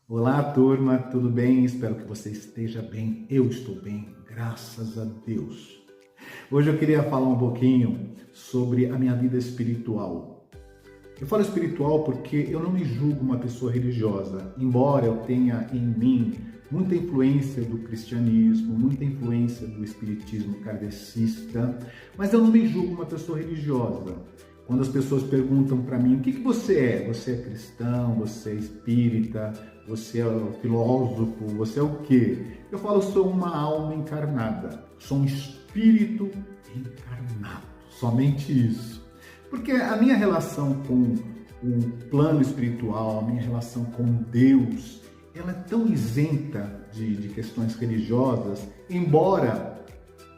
Olá, turma, tudo bem? Espero que você esteja bem. Eu estou bem, graças a Deus. Hoje eu queria falar um pouquinho sobre a minha vida espiritual. Eu falo espiritual porque eu não me julgo uma pessoa religiosa, embora eu tenha em mim muita influência do cristianismo, muita influência do espiritismo kardecista, mas eu não me julgo uma pessoa religiosa. Quando as pessoas perguntam para mim, o que você é? Você é cristão? Você é espírita? Você é filósofo? Você é o quê? Eu falo, sou uma alma encarnada, sou um espírito encarnado, somente isso. Porque a minha relação com o plano espiritual, a minha relação com Deus, ela é tão isenta de questões religiosas, embora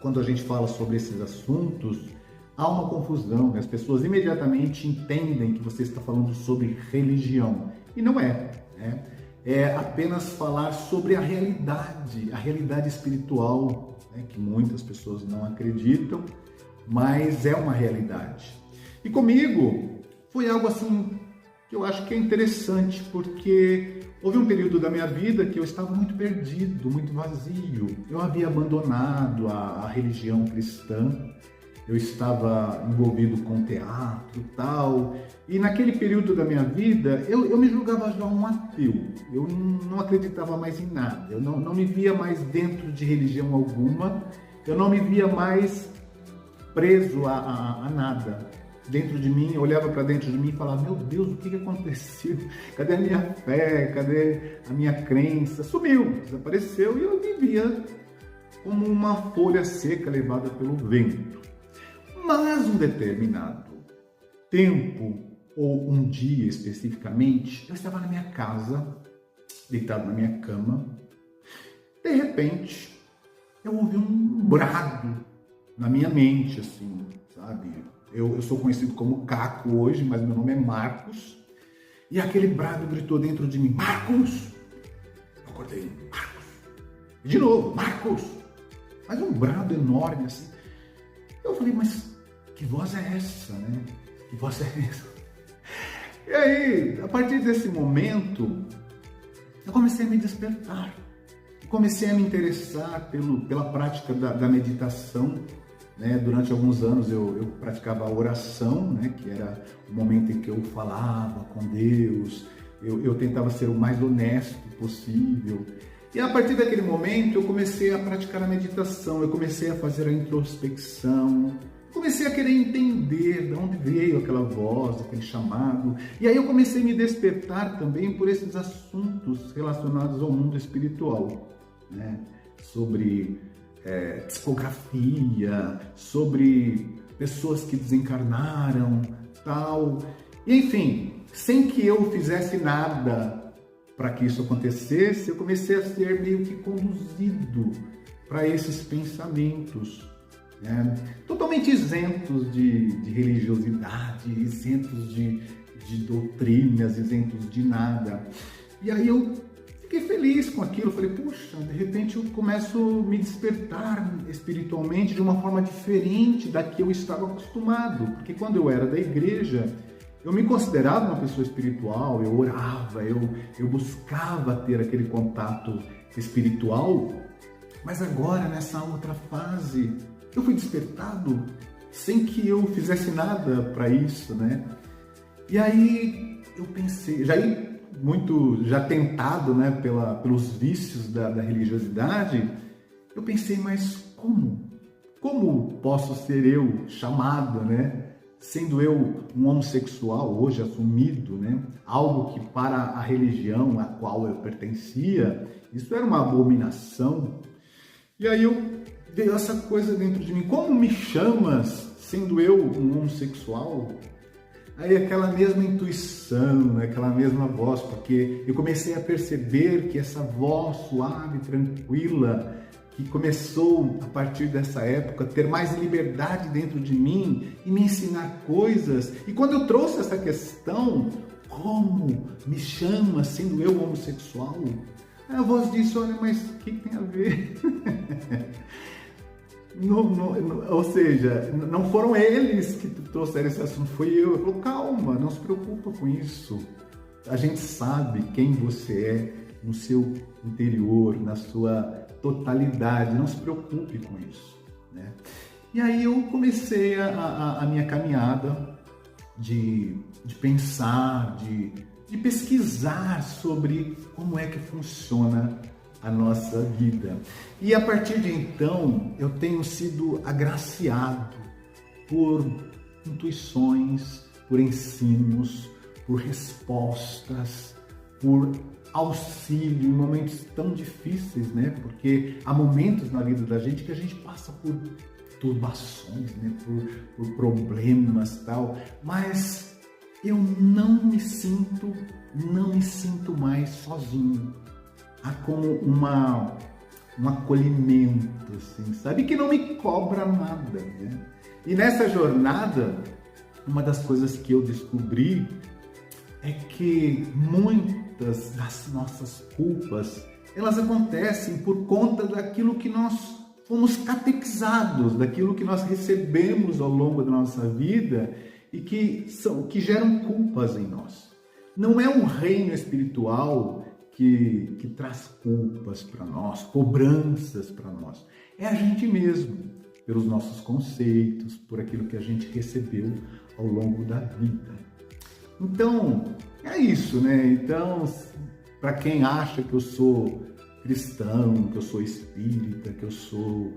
quando a gente fala sobre esses assuntos, há uma confusão, né? As pessoas imediatamente entendem que você está falando sobre religião, e não é, né? É apenas falar sobre a realidade espiritual, né? Que muitas pessoas não acreditam, mas é uma realidade. E comigo foi algo assim que eu acho que é interessante, porque houve um período da minha vida que eu estava muito perdido, muito vazio. Eu havia abandonado a religião cristã, eu estava envolvido com teatro e tal, e naquele período da minha vida eu me julgava já um ateu, eu não acreditava mais em nada, eu não me via mais dentro de religião alguma, eu não me via mais preso a nada. Dentro de mim, eu olhava para dentro de mim e falava, meu Deus, o que aconteceu? Cadê a minha fé? Cadê a minha crença? Sumiu, desapareceu, e eu vivia como uma folha seca levada pelo vento. Mas um determinado tempo, ou um dia especificamente, eu estava na minha casa, deitado na minha cama. De repente, eu ouvi um brado na minha mente, assim, sabe? Eu sou conhecido como Caco hoje, mas meu nome é Marcos. E aquele brado gritou dentro de mim, Marcos! Eu acordei, Marcos! E de novo, Marcos! Mas um brado enorme, assim. Eu falei, mas que voz é essa, né? Que voz é essa? E aí, a partir desse momento, eu comecei a me despertar. Comecei a me interessar pela prática da meditação, né? Durante alguns anos eu praticava a oração, né? Que era o momento em que eu falava com Deus, eu tentava ser o mais honesto possível. E a partir daquele momento eu comecei a praticar a meditação, eu comecei a fazer a introspecção, comecei a querer entender de onde veio aquela voz, aquele chamado. E aí eu comecei a me despertar também por esses assuntos relacionados ao mundo espiritual, né? Sobre psicografia, sobre pessoas que desencarnaram, tal. E, enfim, sem que eu fizesse nada para que isso acontecesse, eu comecei a ser meio que conduzido para esses pensamentos, né? Totalmente isentos de religiosidade, isentos de doutrinas, isentos de nada. E aí eu fiquei feliz com aquilo, falei, puxa, de repente eu começo a me despertar espiritualmente de uma forma diferente da que eu estava acostumado, porque quando eu era da igreja, eu me considerava uma pessoa espiritual, eu orava, eu buscava ter aquele contato espiritual, mas agora, nessa outra fase, eu fui despertado sem que eu fizesse nada para isso, né? E aí eu pensei, já tentado, né, pelos vícios da religiosidade, eu pensei, mas como posso ser eu chamado, né, sendo eu um homossexual hoje assumido, né, algo que para a religião a qual eu pertencia, isso era uma abominação. E aí veio essa coisa dentro de mim, como me chamas sendo eu um homossexual? Aí aquela mesma intuição, né? Aquela mesma voz, porque eu comecei a perceber que essa voz suave, tranquila, que começou a partir dessa época a ter mais liberdade dentro de mim e me ensinar coisas. E quando eu trouxe essa questão, como me chama sendo eu homossexual? Aí a voz disse, olha, mas o que tem a ver? Ou seja, não foram eles que trouxeram esse assunto, foi eu. Eu falo, calma, não se preocupa com isso. A gente sabe quem você é, no seu interior, na sua totalidade. Não se preocupe com isso, né? E aí eu comecei a minha caminhada de pensar, de pesquisar sobre como é que funciona a nossa vida. E a partir de então, eu tenho sido agraciado por intuições, por ensinos, por respostas, por auxílio em momentos tão difíceis, né? Porque há momentos na vida da gente que a gente passa por turbações, né? por problemas, tal, mas eu não me sinto mais sozinho. Há como um acolhimento, assim, sabe? Que não me cobra nada, né? E nessa jornada, uma das coisas que eu descobri é que muitas das nossas culpas, elas acontecem por conta daquilo que nós fomos catequizados, daquilo que nós recebemos ao longo da nossa vida e que geram culpas em nós. Não é um reino espiritual que traz culpas para nós, cobranças para nós. É a gente mesmo, pelos nossos conceitos, por aquilo que a gente recebeu ao longo da vida. Então, é isso, né? Então, para quem acha que eu sou cristão, que eu sou espírita, que eu sou...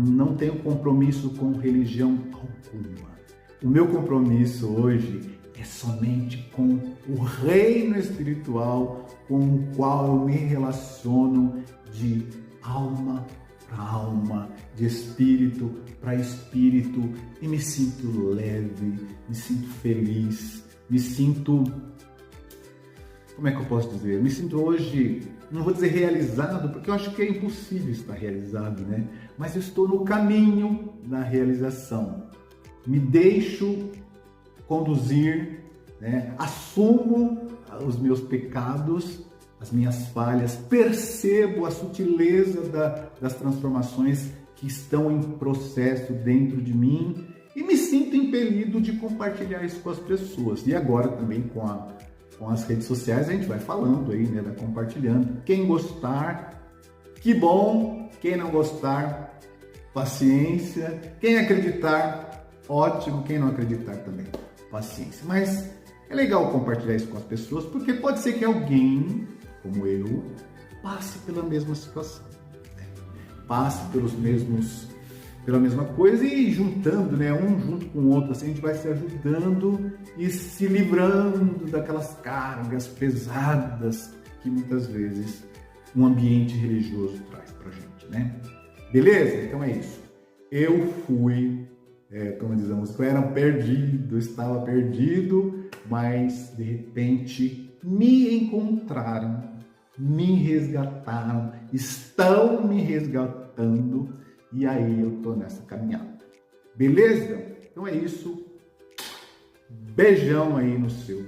Não tenho compromisso com religião alguma. O meu compromisso hoje é somente com o reino espiritual com o qual eu me relaciono de alma para alma, de espírito para espírito, e me sinto leve, me sinto feliz, me sinto... Como é que eu posso dizer? Me sinto hoje, não vou dizer realizado, porque eu acho que é impossível estar realizado, né? Mas eu estou no caminho da realização. Me deixo conduzir, né? Assumo os meus pecados, as minhas falhas, percebo a sutileza das transformações que estão em processo dentro de mim e me sinto impelido de compartilhar isso com as pessoas. E agora também com as redes sociais a gente vai falando aí, né? Vai compartilhando. Quem gostar, que bom. Quem não gostar, paciência. Quem acreditar, ótimo. Quem não acreditar também, paciência. Mas é legal compartilhar isso com as pessoas, porque pode ser que alguém, como eu, passe pela mesma situação, né? Passe pela mesma coisa e juntando, né? Um junto com o outro, assim, a gente vai se ajudando e se livrando daquelas cargas pesadas que muitas vezes um ambiente religioso traz pra gente, né? Beleza? Então é isso. Eu fui, como diz a música, eu era perdido, estava perdido, mas de repente me encontraram, me resgataram, estão me resgatando, e aí eu tô nessa caminhada. Beleza? Então é isso. Beijão aí no seu